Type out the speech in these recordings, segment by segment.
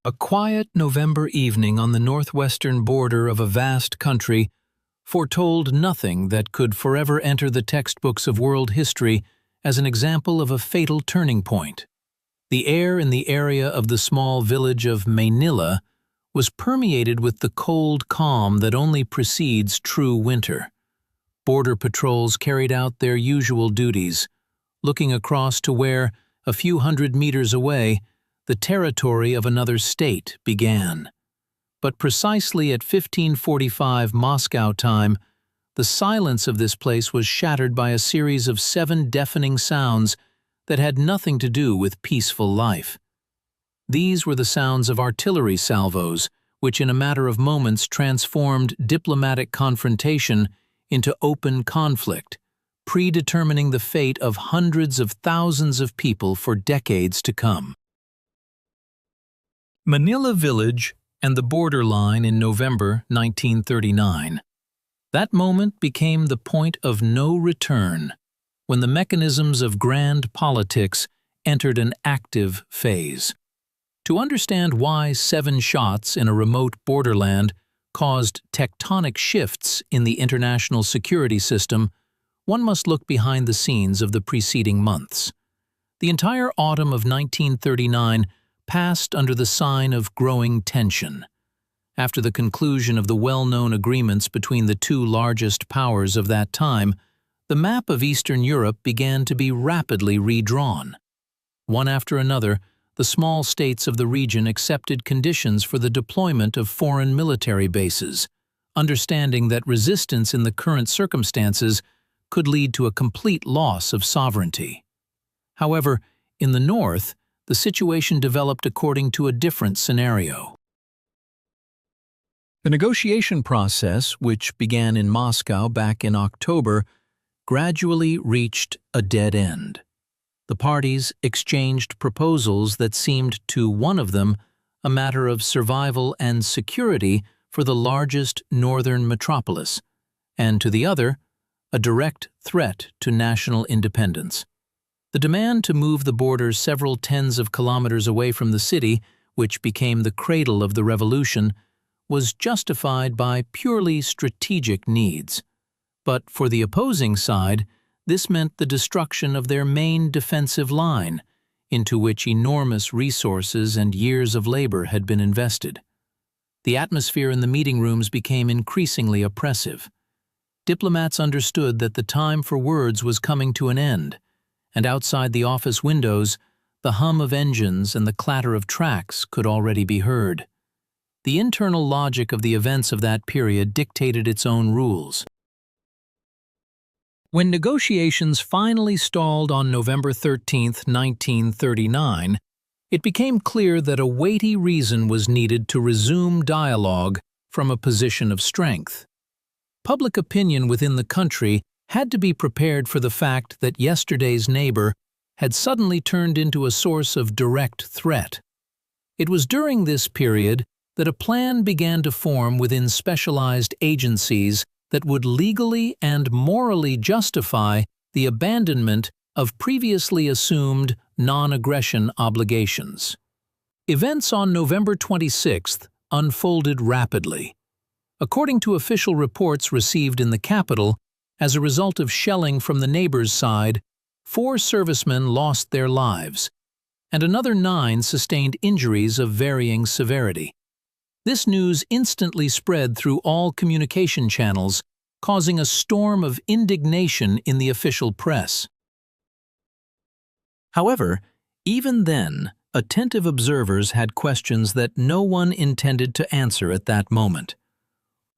A quiet November evening on the northwestern border of a vast country foretold nothing that could forever enter the textbooks of world history as an example of a fatal turning point. The air in the area of the small village of Mainila was permeated with the cold calm that only precedes true winter. Border patrols carried out their usual duties, looking across to where, a few hundred meters away, the territory of another state began. But precisely at 1545 Moscow time, the silence of this place was shattered by a series of 7 deafening sounds that had nothing to do with peaceful life. These were the sounds of artillery salvos, which in a matter of moments transformed diplomatic confrontation into open conflict, predetermining the fate of hundreds of thousands of people for decades to come. Manila Village and the borderline in November 1939. That moment became the point of no return, when the mechanisms of grand politics entered an active phase. To understand why 7 shots in a remote borderland caused tectonic shifts in the international security system, one must look behind the scenes of the preceding months. The entire autumn of 1939 passed under the sign of growing tension. After the conclusion of the well-known agreements between the 2 largest powers of that time, the map of Eastern Europe began to be rapidly redrawn. One after another, the small states of the region accepted conditions for the deployment of foreign military bases, understanding that resistance in the current circumstances could lead to a complete loss of sovereignty. However, in the north, the situation developed according to a different scenario. The negotiation process, which began in Moscow back in October, gradually reached a dead end. The parties exchanged proposals that seemed to one of them a matter of survival and security for the largest northern metropolis, and to the other, a direct threat to national independence. The demand to move the borders several tens of kilometers away from the city, which became the cradle of the revolution, was justified by purely strategic needs. But for the opposing side, this meant the destruction of their main defensive line, into which enormous resources and years of labor had been invested. The atmosphere in the meeting rooms became increasingly oppressive. Diplomats understood that the time for words was coming to an end, and outside the office windows, the hum of engines and the clatter of tracks could already be heard. The internal logic of the events of that period dictated its own rules. When negotiations finally stalled on November 13, 1939, it became clear that a weighty reason was needed to resume dialogue from a position of strength. Public opinion within the country had to be prepared for the fact that yesterday's neighbor had suddenly turned into a source of direct threat. It was during this period that a plan began to form within specialized agencies that would legally and morally justify the abandonment of previously assumed non-aggression obligations. Events on November 26th unfolded rapidly. According to official reports received in the capital, as a result of shelling from the neighbors' side, 4 servicemen lost their lives, and another 9 sustained injuries of varying severity. This news instantly spread through all communication channels, causing a storm of indignation in the official press. However, even then, attentive observers had questions that no one intended to answer at that moment.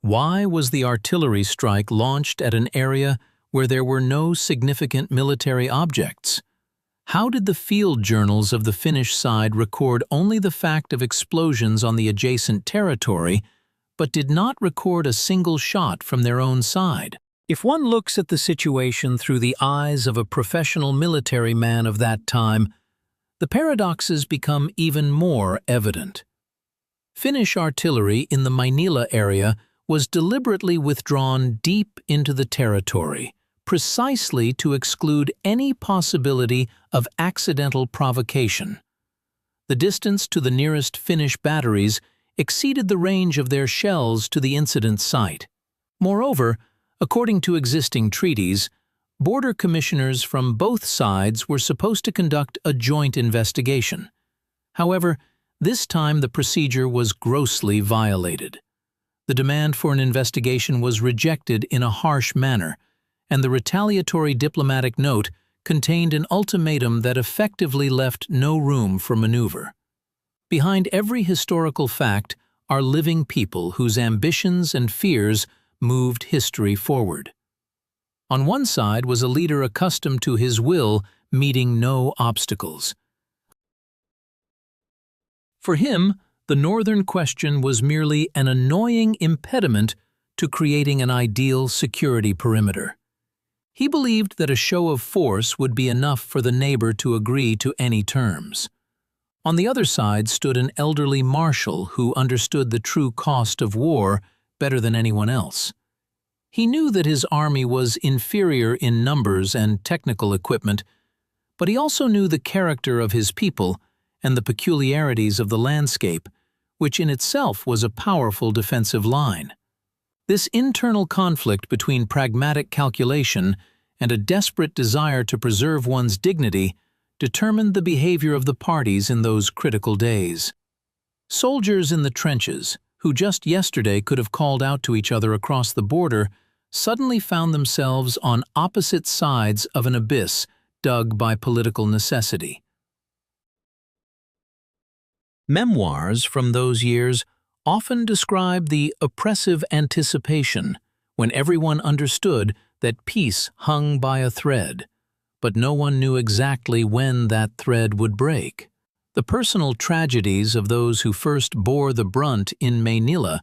Why was the artillery strike launched at an area where there were no significant military objects? How did the field journals of the Finnish side record only the fact of explosions on the adjacent territory, but did not record a single shot from their own side? If one looks at the situation through the eyes of a professional military man of that time, the paradoxes become even more evident. Finnish artillery in the Mainila area was deliberately withdrawn deep into the territory, precisely to exclude any possibility of accidental provocation. The distance to the nearest Finnish batteries exceeded the range of their shells to the incident site. Moreover, according to existing treaties, border commissioners from both sides were supposed to conduct a joint investigation. However, this time the procedure was grossly violated. The demand for an investigation was rejected in a harsh manner, and the retaliatory diplomatic note contained an ultimatum that effectively left no room for maneuver. Behind every historical fact are living people whose ambitions and fears moved history forward. On one side was a leader accustomed to his will meeting no obstacles. For him, the Northern question was merely an annoying impediment to creating an ideal security perimeter. He believed that a show of force would be enough for the neighbor to agree to any terms. On the other side stood an elderly marshal who understood the true cost of war better than anyone else. He knew that his army was inferior in numbers and technical equipment, but he also knew the character of his people and the peculiarities of the landscape, which in itself was a powerful defensive line. This internal conflict between pragmatic calculation and a desperate desire to preserve one's dignity determined the behavior of the parties in those critical days. Soldiers in the trenches, who just yesterday could have called out to each other across the border, suddenly found themselves on opposite sides of an abyss dug by political necessity. Memoirs from those years often describe the oppressive anticipation when everyone understood that peace hung by a thread, but no one knew exactly when that thread would break. The personal tragedies of those who first bore the brunt in Mainila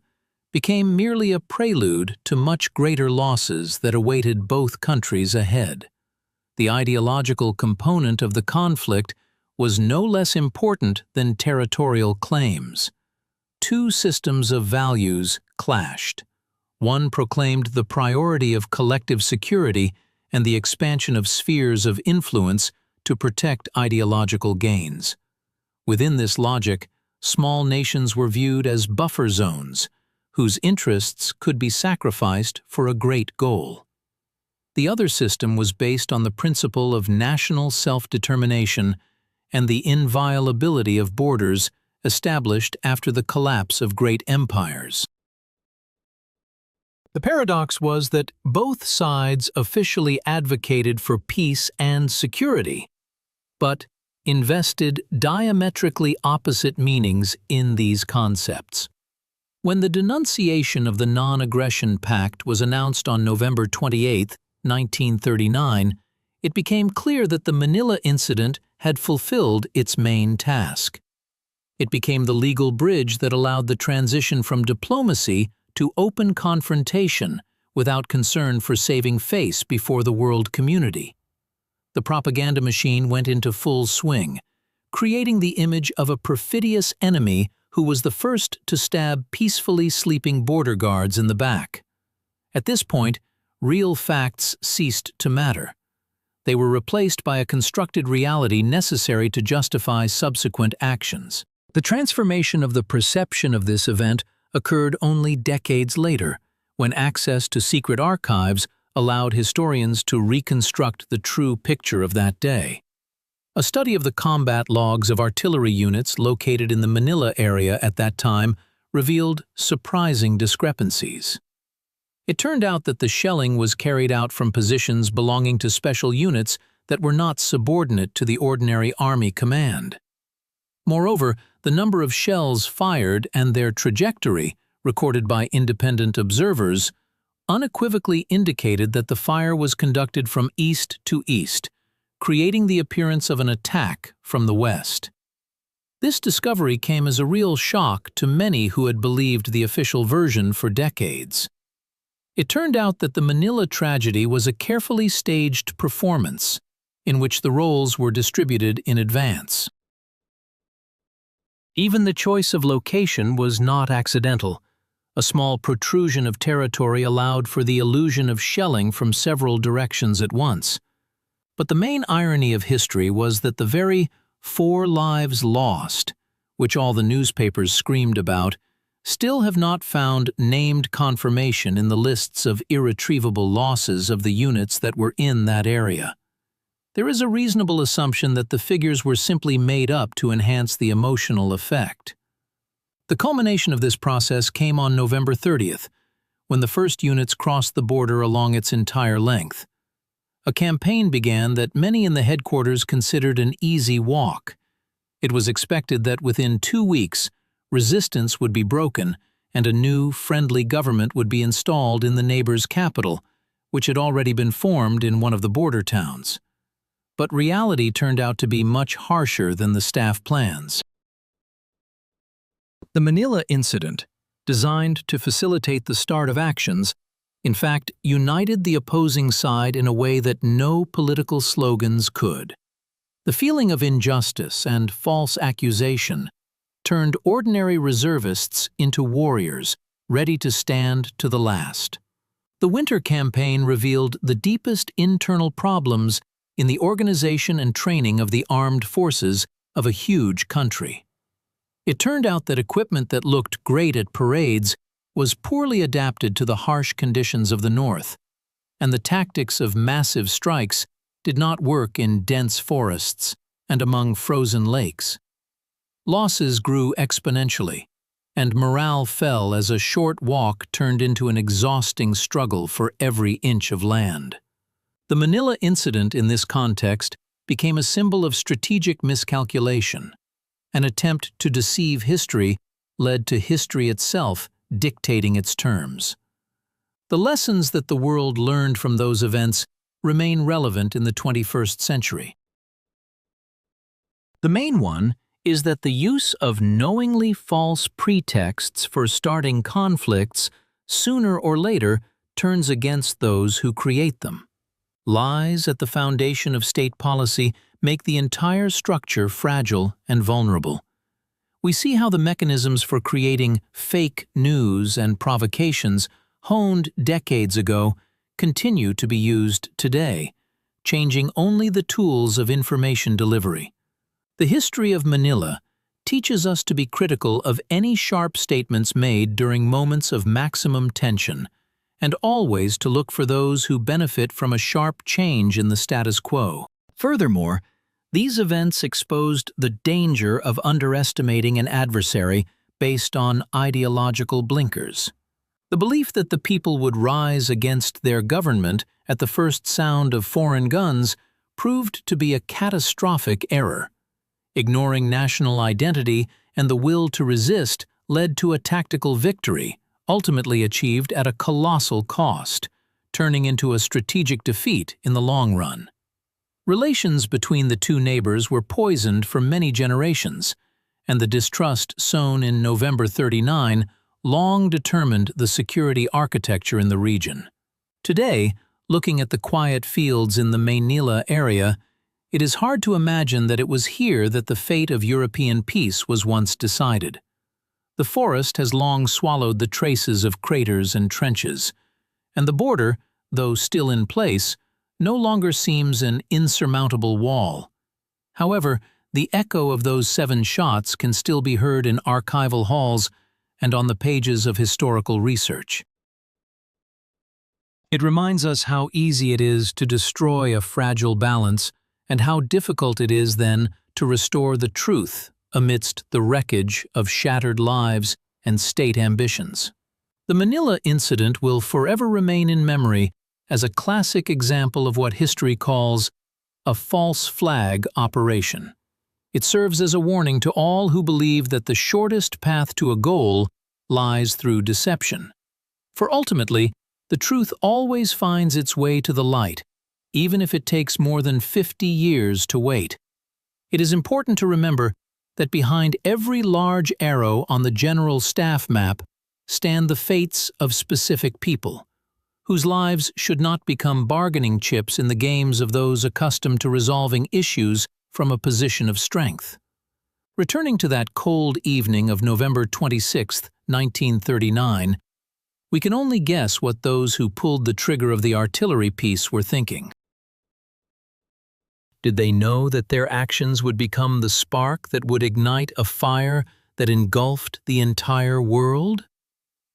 became merely a prelude to much greater losses that awaited both countries ahead. The ideological component of the conflict was no less important than territorial claims. Two systems of values clashed. One proclaimed the priority of collective security and the expansion of spheres of influence to protect ideological gains. Within this logic, small nations were viewed as buffer zones, whose interests could be sacrificed for a great goal. The other system was based on the principle of national self-determination and the inviolability of borders established after the collapse of great empires. The paradox was that both sides officially advocated for peace and security, but invested diametrically opposite meanings in these concepts. When the denunciation of the Non-Aggression Pact was announced on November 28, 1939, it became clear that the Mainila incident had fulfilled its main task. It became the legal bridge that allowed the transition from diplomacy to open confrontation without concern for saving face before the world community. The propaganda machine went into full swing, creating the image of a perfidious enemy who was the first to stab peacefully sleeping border guards in the back. At this point, real facts ceased to matter. They were replaced by a constructed reality necessary to justify subsequent actions. The transformation of the perception of this event occurred only decades later, when access to secret archives allowed historians to reconstruct the true picture of that day. A study of the combat logs of artillery units located in the Mainila area at that time revealed surprising discrepancies. It turned out that the shelling was carried out from positions belonging to special units that were not subordinate to the ordinary army command. Moreover, the number of shells fired and their trajectory, recorded by independent observers, unequivocally indicated that the fire was conducted from east to east, creating the appearance of an attack from the west. This discovery came as a real shock to many who had believed the official version for decades. It turned out that the Mainila tragedy was a carefully staged performance, in which the roles were distributed in advance. Even the choice of location was not accidental. A small protrusion of territory allowed for the illusion of shelling from several directions at once. But the main irony of history was that the very 4 lives lost, which all the newspapers screamed about, still have not found named confirmation in the lists of irretrievable losses of the units that were in that area. There is a reasonable assumption that the figures were simply made up to enhance the emotional effect. The culmination of this process came on November 30th, when the first units crossed the border along its entire length. A campaign began that many in the headquarters considered an easy walk. It was expected that within 2 weeks, resistance would be broken and a new, friendly government would be installed in the neighbor's capital, which had already been formed in one of the border towns. But reality turned out to be much harsher than the staff plans. The Mainila incident, designed to facilitate the start of actions, in fact, united the opposing side in a way that no political slogans could. The feeling of injustice and false accusation turned ordinary reservists into warriors, ready to stand to the last. The winter campaign revealed the deepest internal problems in the organization and training of the armed forces of a huge country. It turned out that equipment that looked great at parades was poorly adapted to the harsh conditions of the North, and the tactics of massive strikes did not work in dense forests and among frozen lakes. Losses grew exponentially, and morale fell as a short walk turned into an exhausting struggle for every inch of land. The Mainila incident in this context became a symbol of strategic miscalculation. An attempt to deceive history led to history itself dictating its terms. The lessons that the world learned from those events remain relevant in the 21st century. The main one is that the use of knowingly false pretexts for starting conflicts sooner or later turns against those who create them. Lies at the foundation of state policy make the entire structure fragile and vulnerable. We see how the mechanisms for creating fake news and provocations honed decades ago continue to be used today, changing only the tools of information delivery. The history of Mainila teaches us to be critical of any sharp statements made during moments of maximum tension, and always to look for those who benefit from a sharp change in the status quo. Furthermore, these events exposed the danger of underestimating an adversary based on ideological blinkers. The belief that the people would rise against their government at the first sound of foreign guns proved to be a catastrophic error. Ignoring national identity and the will to resist led to a tactical victory, ultimately achieved at a colossal cost, turning into a strategic defeat in the long run. Relations between the two neighbors were poisoned for many generations, and the distrust sown in November 39 long determined the security architecture in the region. Today, looking at the quiet fields in the Mainila area, it is hard to imagine that it was here that the fate of European peace was once decided. The forest has long swallowed the traces of craters and trenches, and the border, though still in place, no longer seems an insurmountable wall. However, the echo of those 7 shots can still be heard in archival halls and on the pages of historical research. It reminds us how easy it is to destroy a fragile balance and how difficult it is then to restore the truth amidst the wreckage of shattered lives and state ambitions. The Mainila incident will forever remain in memory as a classic example of what history calls a false flag operation. It serves as a warning to all who believe that the shortest path to a goal lies through deception. For ultimately, the truth always finds its way to the light, even if it takes more than 50 years to wait. It is important to remember that behind every large arrow on the general staff map stand the fates of specific people, whose lives should not become bargaining chips in the games of those accustomed to resolving issues from a position of strength. Returning to that cold evening of November 26, 1939, we can only guess what those who pulled the trigger of the artillery piece were thinking. Did they know that their actions would become the spark that would ignite a fire that engulfed the entire world?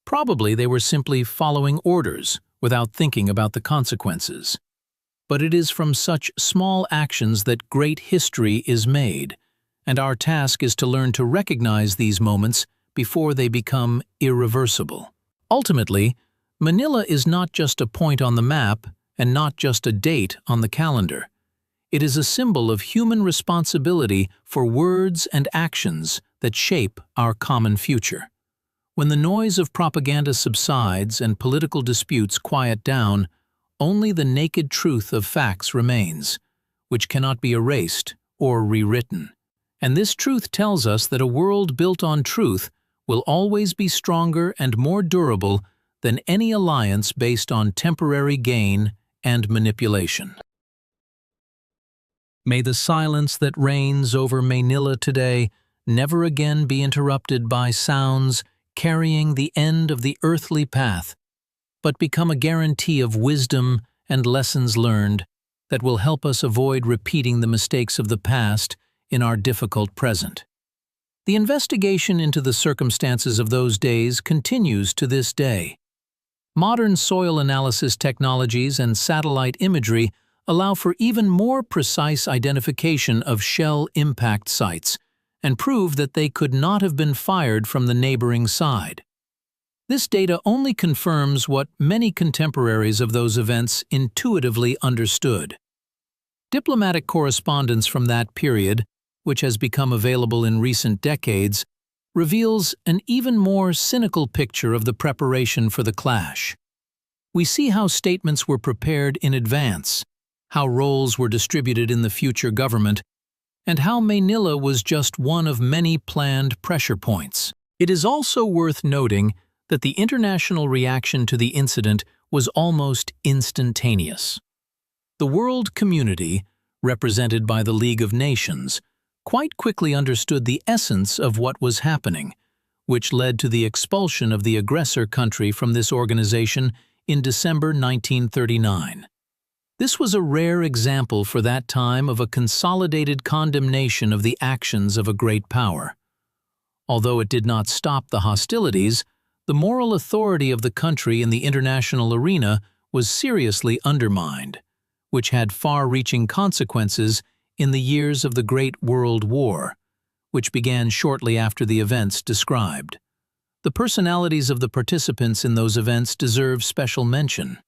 Probably they were simply following orders without thinking about the consequences. But it is from such small actions that great history is made, and our task is to learn to recognize these moments before they become irreversible. Ultimately, Manila is not just a point on the map and not just a date on the calendar. It is a symbol of human responsibility for words and actions that shape our common future. When the noise of propaganda subsides and political disputes quiet down, only the naked truth of facts remains, which cannot be erased or rewritten. And this truth tells us that a world built on truth will always be stronger and more durable than any alliance based on temporary gain and manipulation. May the silence that reigns over Mainila today never again be interrupted by sounds carrying the end of the earthly path, but become a guarantee of wisdom and lessons learned that will help us avoid repeating the mistakes of the past in our difficult present. The investigation into the circumstances of those days continues to this day. Modern soil analysis technologies and satellite imagery allow for even more precise identification of shell impact sites and prove that they could not have been fired from the neighboring side. This data only confirms what many contemporaries of those events intuitively understood. Diplomatic correspondence from that period, which has become available in recent decades, reveals an even more cynical picture of the preparation for the clash. We see how statements were prepared in advance, how roles were distributed in the future government, and how Mainila was just one of many planned pressure points. It is also worth noting that the international reaction to the incident was almost instantaneous. The world community, represented by the League of Nations, quite quickly understood the essence of what was happening, which led to the expulsion of the aggressor country from this organization in December 1939. This was a rare example for that time of a consolidated condemnation of the actions of a great power. Although it did not stop the hostilities, the moral authority of the country in the international arena was seriously undermined, which had far-reaching consequences in the years of the Great World War, which began shortly after the events described. The personalities of the participants in those events deserve special mention.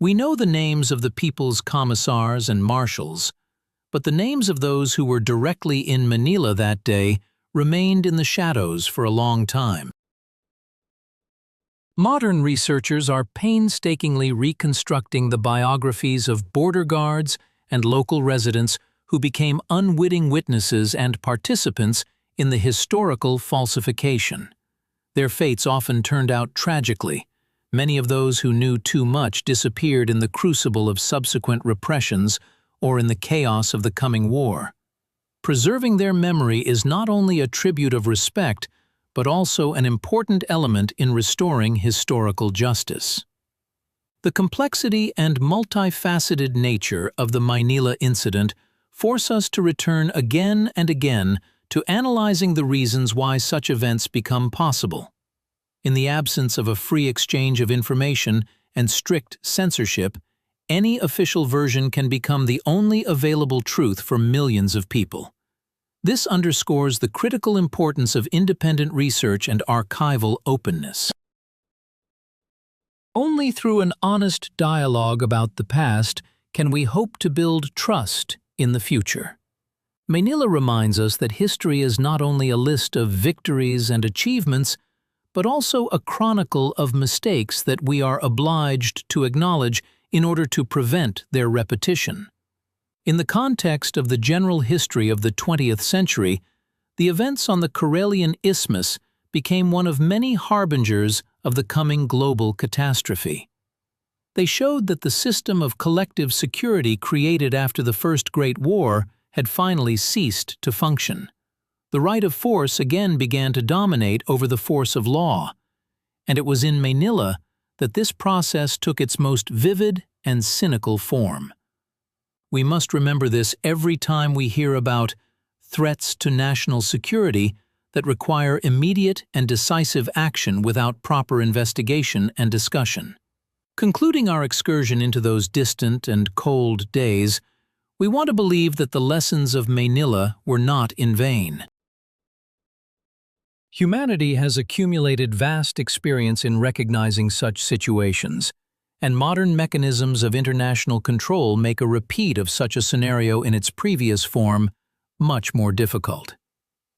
We know the names of the people's commissars and marshals, but the names of those who were directly in Mainila that day remained in the shadows for a long time. Modern researchers are painstakingly reconstructing the biographies of border guards and local residents who became unwitting witnesses and participants in the historical falsification. Their fates often turned out tragically. Many of those who knew too much disappeared in the crucible of subsequent repressions or in the chaos of the coming war. Preserving their memory is not only a tribute of respect, but also an important element in restoring historical justice. The complexity and multifaceted nature of the Mainila incident force us to return again and again to analyzing the reasons why such events become possible. In the absence of a free exchange of information and strict censorship, any official version can become the only available truth for millions of people. This underscores the critical importance of independent research and archival openness. Only through an honest dialogue about the past can we hope to build trust in the future. Mainila reminds us that history is not only a list of victories and achievements, but also a chronicle of mistakes that we are obliged to acknowledge in order to prevent their repetition. In the context of the general history of the 20th century, the events on the Karelian Isthmus became one of many harbingers of the coming global catastrophe. They showed that the system of collective security created after the First Great War had finally ceased to function. The right of force again began to dominate over the force of law, and it was in Mainila that this process took its most vivid and cynical form. We must remember this every time we hear about threats to national security that require immediate and decisive action without proper investigation and discussion. Concluding our excursion into those distant and cold days, we want to believe that the lessons of Mainila were not in vain. Humanity has accumulated vast experience in recognizing such situations, and modern mechanisms of international control make a repeat of such a scenario in its previous form much more difficult.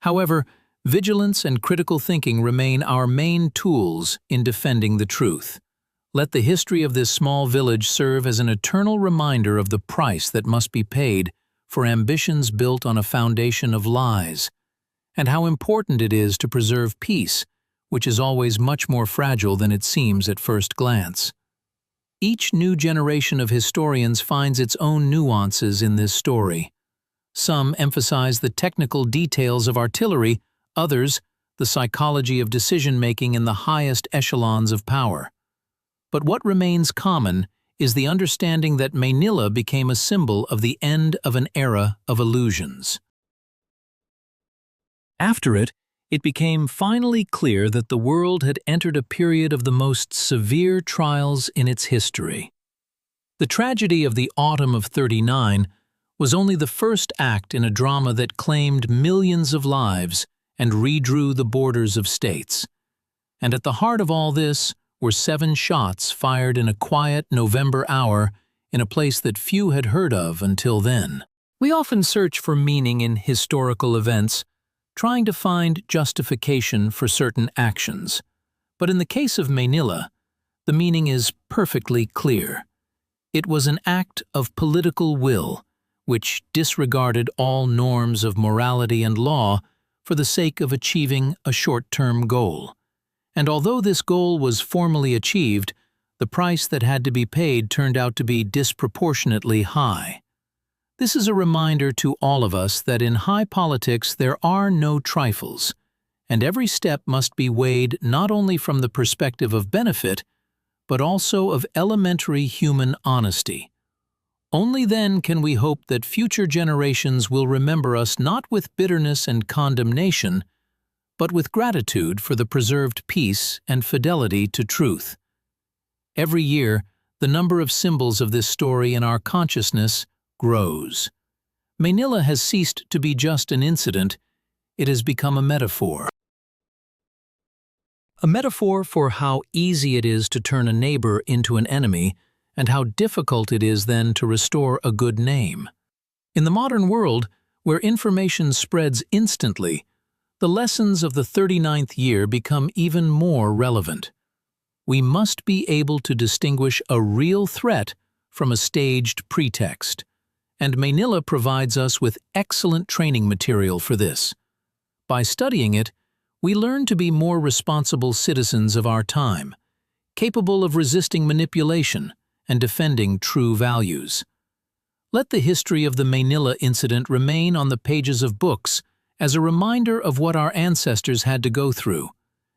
However, vigilance and critical thinking remain our main tools in defending the truth. Let the history of this small village serve as an eternal reminder of the price that must be paid for ambitions built on a foundation of lies, and how important it is to preserve peace, which is always much more fragile than it seems at first glance. Each new generation of historians finds its own nuances in this story. Some emphasize the technical details of artillery, others, the psychology of decision-making in the highest echelons of power. But what remains common is the understanding that Mainila became a symbol of the end of an era of illusions. After it, it became finally clear that the world had entered a period of the most severe trials in its history. The tragedy of the autumn of '39 was only the first act in a drama that claimed millions of lives and redrew the borders of states. And at the heart of all this were 7 shots fired in a quiet November hour in a place that few had heard of until then. We often search for meaning in historical events, trying to find justification for certain actions. But in the case of Mainila, the meaning is perfectly clear. It was an act of political will, which disregarded all norms of morality and law for the sake of achieving a short-term goal. And although this goal was formally achieved, the price that had to be paid turned out to be disproportionately high. This is a reminder to all of us that in high politics there are no trifles, and every step must be weighed not only from the perspective of benefit, but also of elementary human honesty. Only then can we hope that future generations will remember us not with bitterness and condemnation, but with gratitude for the preserved peace and fidelity to truth. Every year, the number of symbols of this story in our consciousness grows. Mainila has ceased to be just an incident, it has become a metaphor. A metaphor for how easy it is to turn a neighbor into an enemy, and how difficult it is then to restore a good name. In the modern world, where information spreads instantly, the lessons of the 39th year become even more relevant. We must be able to distinguish a real threat from a staged pretext, and Mainila provides us with excellent training material for this. By studying it, we learn to be more responsible citizens of our time, capable of resisting manipulation and defending true values. Let the history of the Mainila incident remain on the pages of books as a reminder of what our ancestors had to go through,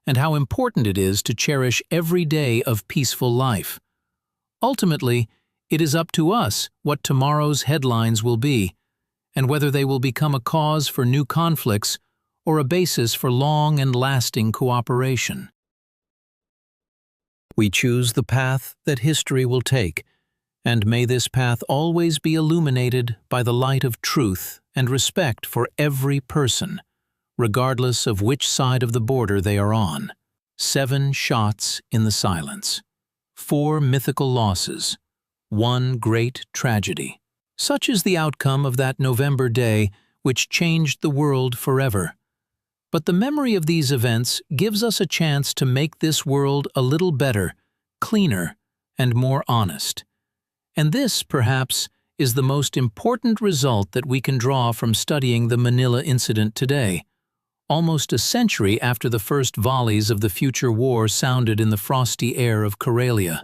and how important it is to cherish every day of peaceful life. Ultimately, it is up to us what tomorrow's headlines will be, and whether they will become a cause for new conflicts or a basis for long and lasting cooperation. We choose the path that history will take, and may this path always be illuminated by the light of truth and respect for every person, regardless of which side of the border they are on. 7 shots in the silence. 4 mythical losses. 1 great tragedy. Such is the outcome of that November day which changed the world forever. But the memory of these events gives us a chance to make this world a little better, cleaner, and more honest. And this, perhaps, is the most important result that we can draw from studying the Mainila incident today, almost a century after the first volleys of the future war sounded in the frosty air of Karelia.